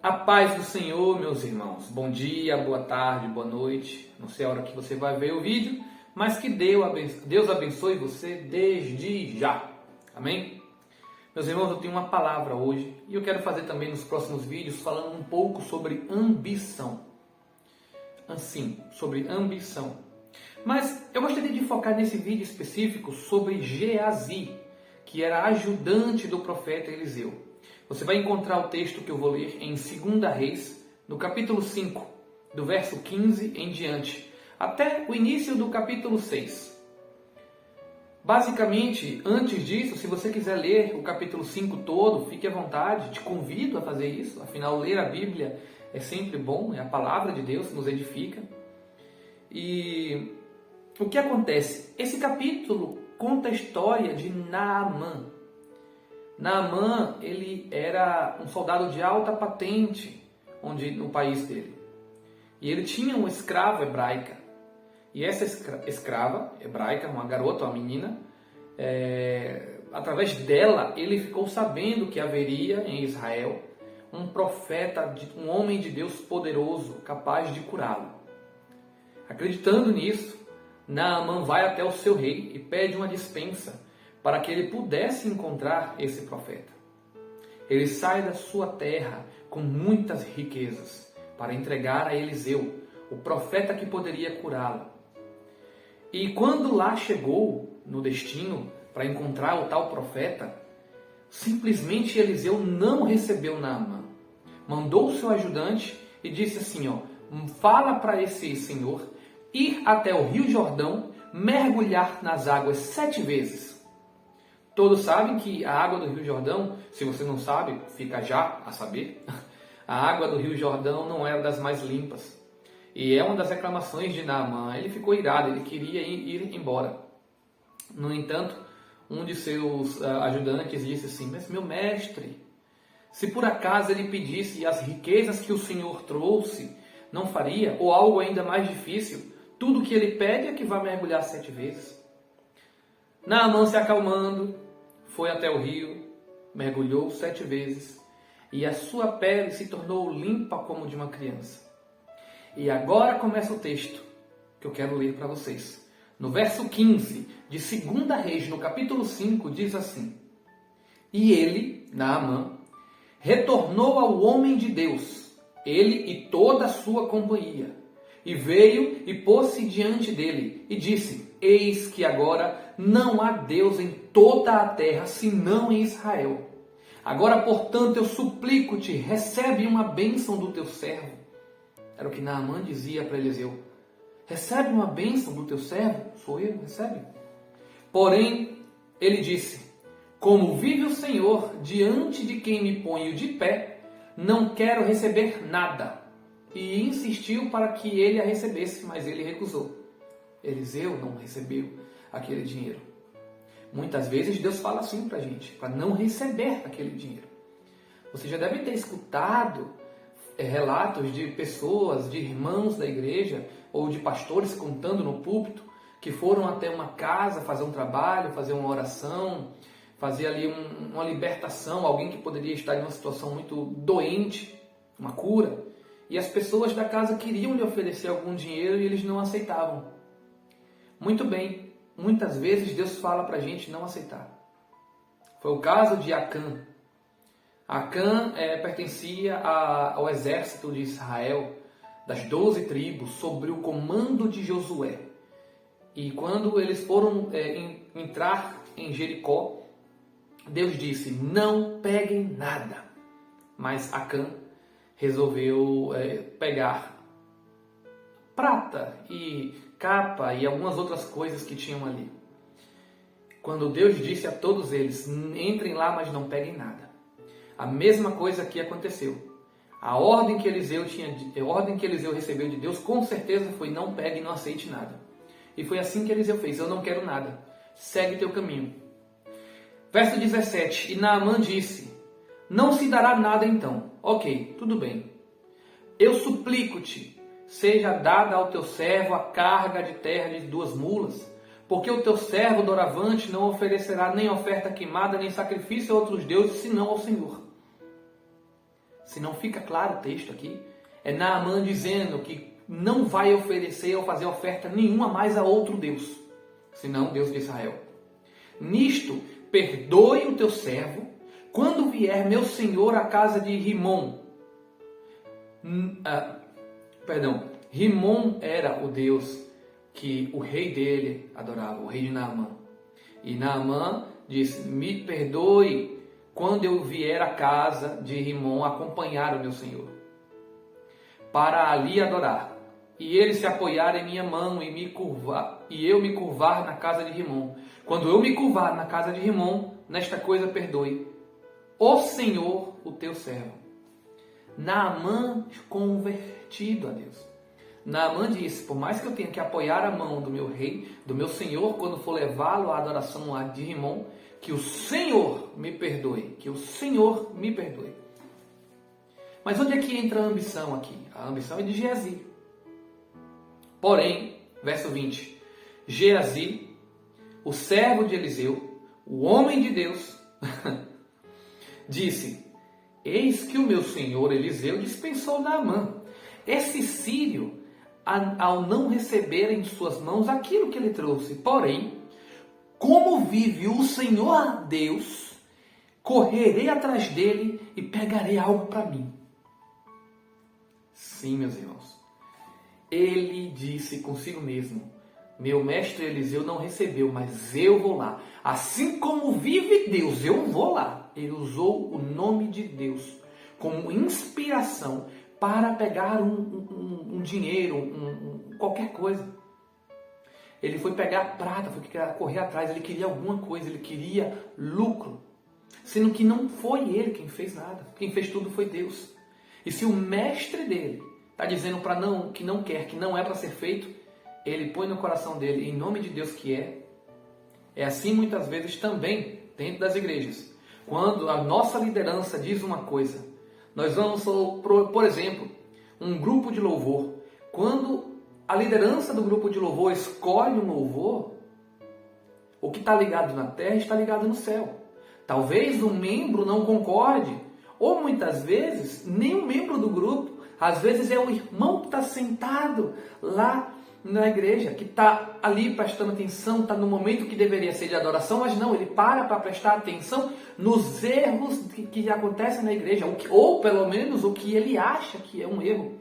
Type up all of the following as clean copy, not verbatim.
A paz do Senhor, meus irmãos. Bom dia, boa tarde, boa noite. Não sei a hora que você vai ver o vídeo, mas que Deus abençoe você desde já. Amém? Meus irmãos, eu tenho uma palavra hoje e eu quero fazer também nos próximos vídeos falando um pouco sobre ambição. Assim, sobre ambição. Mas eu gostaria de focar nesse vídeo específico sobre Geazi, que era ajudante do profeta Eliseu. Você vai encontrar o texto que eu vou ler em 2 Reis, no capítulo 5, do verso 15 em diante, até o início do capítulo 6. Basicamente, antes disso, se você quiser ler o capítulo 5 todo, fique à vontade, te convido a fazer isso. Afinal, ler a Bíblia é sempre bom, é a palavra de Deus que nos edifica. E o que acontece? Esse capítulo conta a história de Naamã. Naamã, ele era um soldado de alta patente no país dele. E ele tinha uma escrava hebraica. E essa escrava hebraica, uma garota, uma menina, através dela, ele ficou sabendo que haveria em Israel um profeta, um homem de Deus poderoso, capaz de curá-lo. Acreditando nisso, Naamã vai até o seu rei e pede uma dispensa para que ele pudesse encontrar esse profeta. Ele sai da sua terra com muitas riquezas para entregar a Eliseu, o profeta que poderia curá-lo. E quando lá chegou no destino para encontrar o tal profeta, simplesmente Eliseu não recebeu Naamã. Mandou o seu ajudante e disse assim, fala para esse senhor ir até o Rio Jordão, mergulhar nas águas 7 vezes. Todos sabem que a água do Rio Jordão, se você não sabe, fica já a saber, a água do Rio Jordão não era das mais limpas. E é uma das reclamações de Naamã. Ele ficou irado, ele queria ir embora. No entanto, um de seus ajudantes disse assim, mas meu mestre, se por acaso ele pedisse as riquezas que o Senhor trouxe, não faria? Ou algo ainda mais difícil, tudo que ele pede é que vá mergulhar 7 vezes. Naamã se acalmando, foi até o rio, mergulhou 7 vezes e a sua pele se tornou limpa como de uma criança. E agora começa o texto que eu quero ler para vocês. No verso 15 de 2 Reis, no capítulo 5, diz assim: E ele, Naamã, retornou ao homem de Deus, ele e toda a sua companhia, e veio e pôs-se diante dele e disse, eis que agora não há Deus em toda a terra, senão em Israel. Agora, portanto, eu suplico-te, recebe uma bênção do teu servo. Era o que Naamã dizia para Eliseu. Recebe uma bênção do teu servo? Sou eu, recebe. Porém, ele disse, como vive o Senhor, diante de quem me ponho de pé, não quero receber nada. E insistiu para que ele a recebesse, mas ele recusou. Eliseu não recebeu aquele dinheiro. Muitas vezes Deus fala assim para a gente, para não receber aquele dinheiro. Você já deve ter escutado relatos de pessoas, de irmãos da igreja, ou de pastores contando no púlpito, que foram até uma casa fazer um trabalho, fazer uma oração, fazer ali uma libertação, alguém que poderia estar em uma situação muito doente, uma cura, e as pessoas da casa queriam lhe oferecer algum dinheiro e eles não aceitavam. Muito bem, muitas vezes Deus fala para a gente não aceitar. Foi o caso de Acã. Acã pertencia ao exército de Israel, das 12 tribos, sob o comando de Josué. E quando eles foram entrar em Jericó, Deus disse, não peguem nada. Mas Acã resolveu pegar prata e capa e algumas outras coisas que tinham ali. Quando Deus disse a todos eles, entrem lá, mas não peguem nada. A mesma coisa aqui aconteceu. A ordem que Eliseu recebeu de Deus, com certeza foi, não pegue e não aceite nada. E foi assim que Eliseu fez, eu não quero nada, segue teu caminho. Verso 17, e Naamã disse, não se dará nada então. Ok, tudo bem. Eu suplico-te, seja dada ao teu servo a carga de terra de 2 mulas, porque o teu servo doravante não oferecerá nem oferta queimada, nem sacrifício a outros deuses, senão ao Senhor. se não fica claro o texto aqui, é Naamã dizendo que não vai oferecer ou fazer oferta nenhuma mais a outro Deus, senão Deus de Israel. Nisto, perdoe o teu servo, quando vier meu senhor à casa de Rimom. Rimom era o Deus que o rei dele adorava, o rei de Naamã. E Naamã disse, me perdoe quando eu vier à casa de Rimom acompanhar o meu senhor, para ali adorar. E ele se apoiar em minha mão e eu me curvar na casa de Rimom. Quando eu me curvar na casa de Rimom, nesta coisa perdoe o Senhor, o teu servo. Naamã convertido a Deus. Naamã disse, por mais que eu tenha que apoiar a mão do meu rei, do meu senhor, quando for levá-lo à adoração a de Rimom, que o Senhor me perdoe, que o Senhor me perdoe. Mas onde é que entra a ambição aqui? A ambição é de Geazi. Porém, verso 20, Geazi, o servo de Eliseu, o homem de Deus, disse, eis que o meu senhor Eliseu dispensou Naamã, esse sírio, ao não receber em suas mãos aquilo que ele trouxe. Porém, como vive o Senhor Deus, correrei atrás dele e pegarei algo para mim. Sim, meus irmãos. Ele disse consigo mesmo, meu mestre Eliseu não recebeu, mas eu vou lá. Assim como vive Deus, eu vou lá. Ele usou o nome de Deus como inspiração para pegar um dinheiro, qualquer coisa. Ele foi pegar prata, foi correr atrás, ele queria alguma coisa, ele queria lucro. Sendo que não foi ele quem fez nada, quem fez tudo foi Deus. E se o mestre dele está dizendo que não quer, que não é para ser feito, ele põe no coração dele, em nome de Deus que é. É assim muitas vezes também dentro das igrejas. Quando a nossa liderança diz uma coisa, nós vamos, por exemplo, um grupo de louvor. Quando a liderança do grupo de louvor escolhe um louvor, o que está ligado na terra está ligado no céu. Talvez um membro não concorde, ou muitas vezes nem um membro do grupo, às vezes é o irmão que está sentado lá na igreja, que está ali prestando atenção, está no momento que deveria ser de adoração, mas não, ele para prestar atenção nos erros que acontecem na igreja, ou pelo menos o que ele acha que é um erro.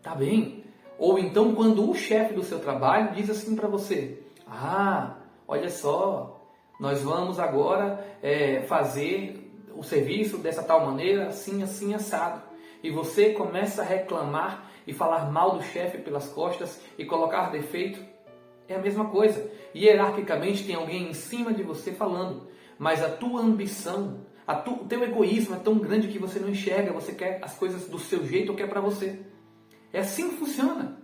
Tá bem? Ou então quando o chefe do seu trabalho diz assim para você, olha só, nós vamos agora fazer o serviço dessa tal maneira, assim, assim, assado. E você começa a reclamar e falar mal do chefe pelas costas e colocar defeito, é a mesma coisa. Hierarquicamente tem alguém em cima de você falando, mas a tua ambição, o teu egoísmo é tão grande que você não enxerga, você quer as coisas do seu jeito ou quer para você. É assim que funciona.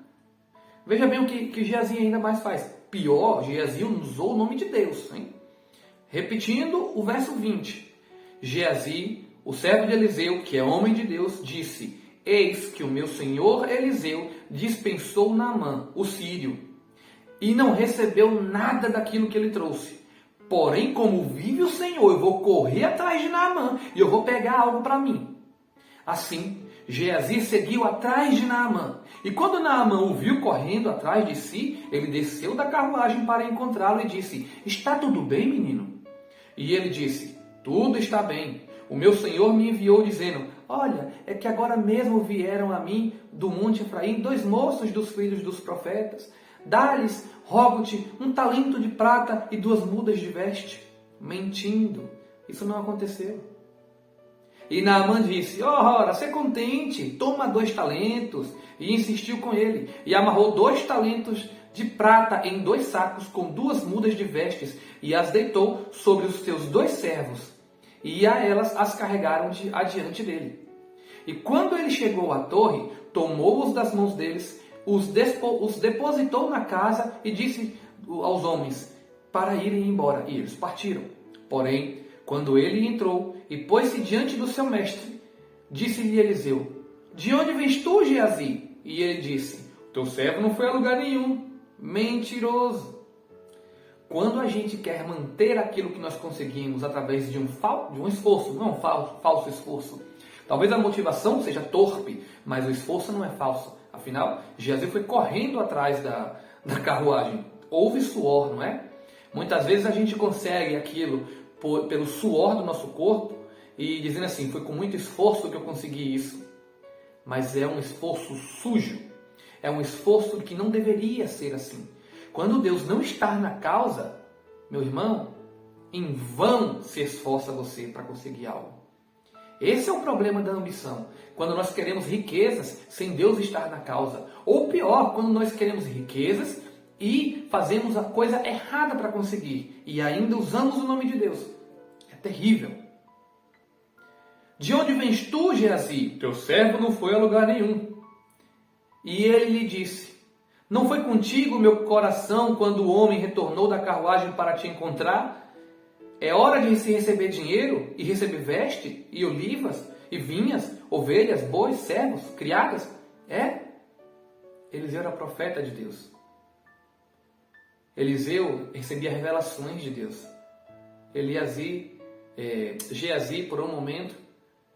Veja bem o que Geazi ainda mais faz. Pior, Geazi usou o nome de Deus. Hein? Repetindo o verso 20. Geazi, o servo de Eliseu, que é homem de Deus, disse, eis que o meu senhor Eliseu dispensou Naamã, o sírio, e não recebeu nada daquilo que ele trouxe. Porém, como vive o Senhor, eu vou correr atrás de Naamã e eu vou pegar algo para mim. Assim, Geazi seguiu atrás de Naamã. E quando Naamã o viu correndo atrás de si, ele desceu da carruagem para encontrá-lo e disse, está tudo bem, menino? E ele disse, tudo está bem. O meu Senhor me enviou dizendo, olha, é que agora mesmo vieram a mim do monte Efraim 2 moços dos filhos dos profetas. Dá-lhes, rogo-te, 1 talento de prata e 2 mudas de veste. Mentindo. Isso não aconteceu. E Naamã disse, ora, sê contente, toma 2 talentos. E insistiu com ele. E amarrou 2 talentos de prata em 2 sacos com 2 mudas de vestes. E as deitou sobre os seus 2 servos. E a elas as carregaram adiante dele. E quando ele chegou à torre, tomou-os das mãos deles, os depositou na casa e disse aos homens para irem embora. E eles partiram. Porém, quando ele entrou e pôs-se diante do seu mestre, disse-lhe Eliseu, de onde vens tu, Geazi? E ele disse, teu servo não foi a lugar nenhum. Mentiroso. Quando a gente quer manter aquilo que nós conseguimos através de um esforço, não um falso esforço, Talvez a motivação seja torpe, mas o esforço não é falso. Afinal, Geazi foi correndo atrás da carruagem. Houve suor, não é? Muitas vezes a gente consegue aquilo pelo suor do nosso corpo e dizendo assim, foi com muito esforço que eu consegui isso. Mas é um esforço sujo. É um esforço que não deveria ser assim. Quando Deus não está na causa, meu irmão, em vão se esforça você para conseguir algo. Esse é o problema da ambição. Quando nós queremos riquezas sem Deus estar na causa. Ou pior, quando nós queremos riquezas e fazemos a coisa errada para conseguir. E ainda usamos o nome de Deus. É terrível. De onde vens tu, Geazi? Teu servo não foi a lugar nenhum. E ele lhe disse, não foi contigo meu coração quando o homem retornou da carruagem para te encontrar? É hora de se receber dinheiro e receber veste e olivas e vinhas, ovelhas, bois, servos, criadas? Eliseu era profeta de Deus. Eliseu recebia revelações de Deus. Geazi, por um momento,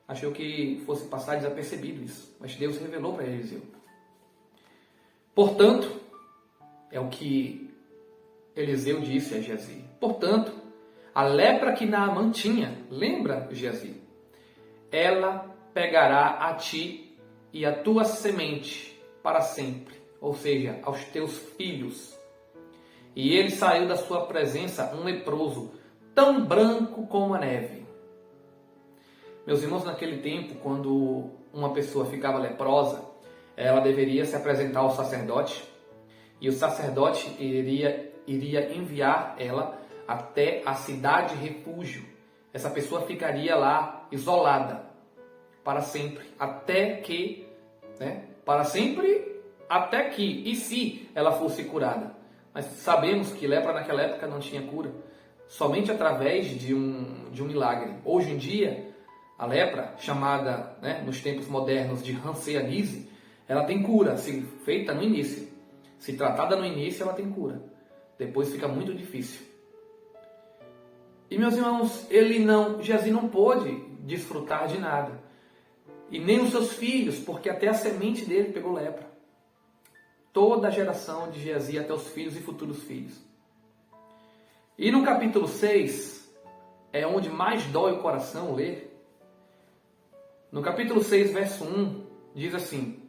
achou que fosse passar desapercebido isso. Mas Deus revelou para Eliseu. Portanto, é o que Eliseu disse a Geazi. Portanto, a lepra que Naamã tinha, lembra, Geazi? Ela pegará a ti e a tua semente para sempre, ou seja, aos teus filhos. E ele saiu da sua presença um leproso, tão branco como a neve. Meus irmãos, naquele tempo, quando uma pessoa ficava leprosa, ela deveria se apresentar ao sacerdote, e o sacerdote iria enviar ela até a cidade refúgio. Essa pessoa ficaria lá isolada para sempre, até que, e se ela fosse curada. Mas sabemos que lepra naquela época não tinha cura, somente através de um milagre. Hoje em dia, a lepra, chamada nos tempos modernos de hanseníase, ela tem cura, se feita no início. Se tratada no início, ela tem cura. Depois fica muito difícil. E meus irmãos, Geazi não pôde desfrutar de nada. E nem os seus filhos, porque até a semente dele pegou lepra. Toda a geração de Geazi, até os filhos e futuros filhos. E no capítulo 6, é onde mais dói o coração ler. No capítulo 6, verso 1, diz assim,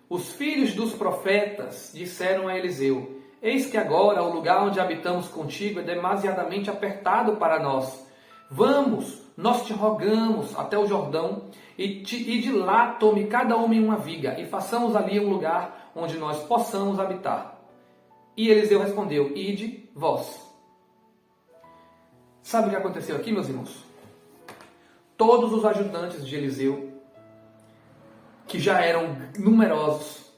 os filhos dos profetas disseram a Eliseu, eis que agora o lugar onde habitamos contigo é demasiadamente apertado para nós. Vamos, nós te rogamos até o Jordão, e de lá tome cada homem uma viga, e façamos ali um lugar onde nós possamos habitar. E Eliseu respondeu, ide vós. Sabe o que aconteceu aqui, meus irmãos? Todos os ajudantes de Eliseu, que já eram numerosos,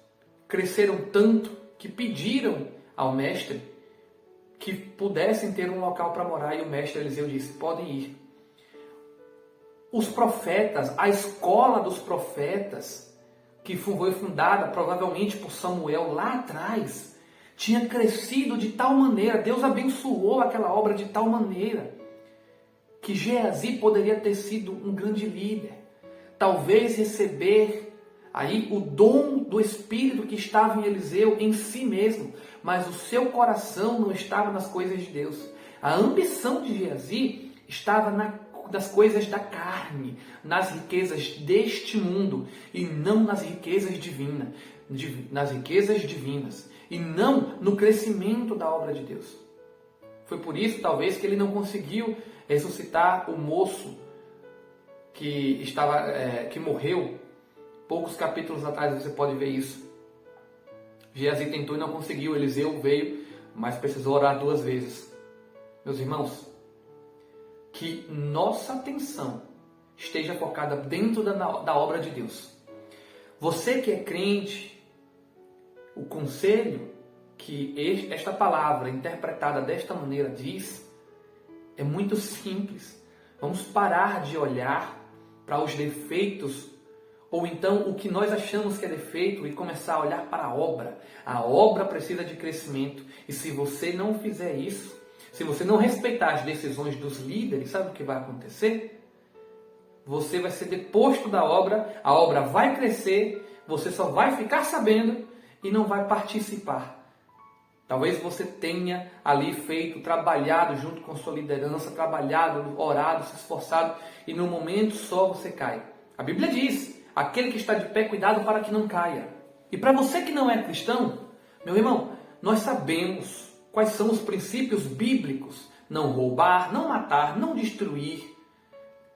cresceram tanto que pediram ao mestre que pudessem ter um local para morar, e o mestre Eliseu disse, podem ir. Os profetas, a escola dos profetas, que foi fundada provavelmente por Samuel lá atrás, tinha crescido de tal maneira, Deus abençoou aquela obra de tal maneira, que Geazi poderia ter sido um grande líder, talvez receber aí o dom do Espírito que estava em Eliseu em si mesmo, mas o seu coração não estava nas coisas de Deus. A ambição de Geazi estava nas coisas da carne, nas riquezas deste mundo, e não nas riquezas divinas, e não no crescimento da obra de Deus. Foi por isso, talvez, que ele não conseguiu ressuscitar o moço que morreu. Poucos capítulos atrás você pode ver isso. Geazi tentou e não conseguiu. Eliseu veio, mas precisou orar 2 vezes. Meus irmãos, que nossa atenção esteja focada dentro da obra de Deus. Você que é crente, o conselho que esta palavra interpretada desta maneira diz é muito simples. Vamos parar de olhar para os defeitos ou então o que nós achamos que é defeito e começar a olhar para a obra. A obra precisa de crescimento. E se você não fizer isso, se você não respeitar as decisões dos líderes, sabe o que vai acontecer? você vai ser deposto da obra, a obra vai crescer, você só vai ficar sabendo e não vai participar. Talvez você tenha ali feito, trabalhado junto com sua liderança, trabalhado, orado, se esforçado e no momento só você cai. A Bíblia diz, aquele que está de pé, cuidado para que não caia. E para você que não é cristão, meu irmão, nós sabemos quais são os princípios bíblicos. Não roubar, não matar, não destruir.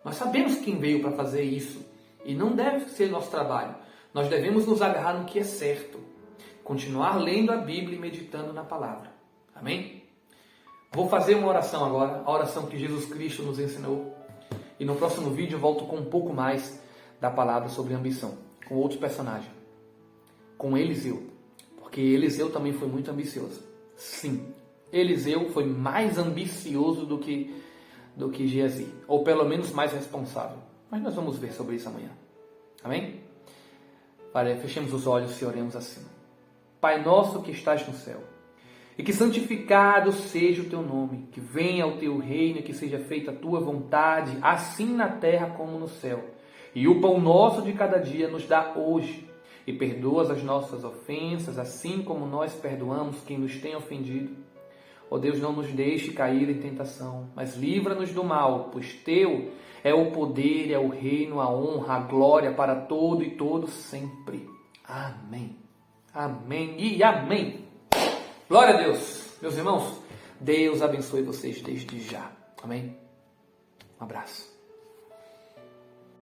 Nós sabemos quem veio para fazer isso e não deve ser nosso trabalho. Nós devemos nos agarrar no que é certo. Continuar lendo a Bíblia e meditando na palavra. Amém? Vou fazer uma oração agora, a oração que Jesus Cristo nos ensinou. E no próximo vídeo eu volto com um pouco mais da palavra sobre ambição, com outro personagem, com Eliseu. Porque Eliseu também foi muito ambicioso. Sim, Eliseu foi mais ambicioso do que Geazi, ou pelo menos mais responsável. Mas nós vamos ver sobre isso amanhã. Amém? Fechemos os olhos e oremos assim. Pai nosso que estás no céu, e que santificado seja o teu nome, que venha o teu reino, que seja feita a tua vontade, assim na terra como no céu. E o pão nosso de cada dia nos dá hoje, e perdoa as nossas ofensas, assim como nós perdoamos quem nos tem ofendido. Ó Deus, não nos deixe cair em tentação, mas livra-nos do mal, pois teu é o poder, é o reino, a honra, a glória para todo e todo sempre. Amém. Amém e amém. Glória a Deus. Meus irmãos, Deus abençoe vocês desde já. Amém. Um abraço.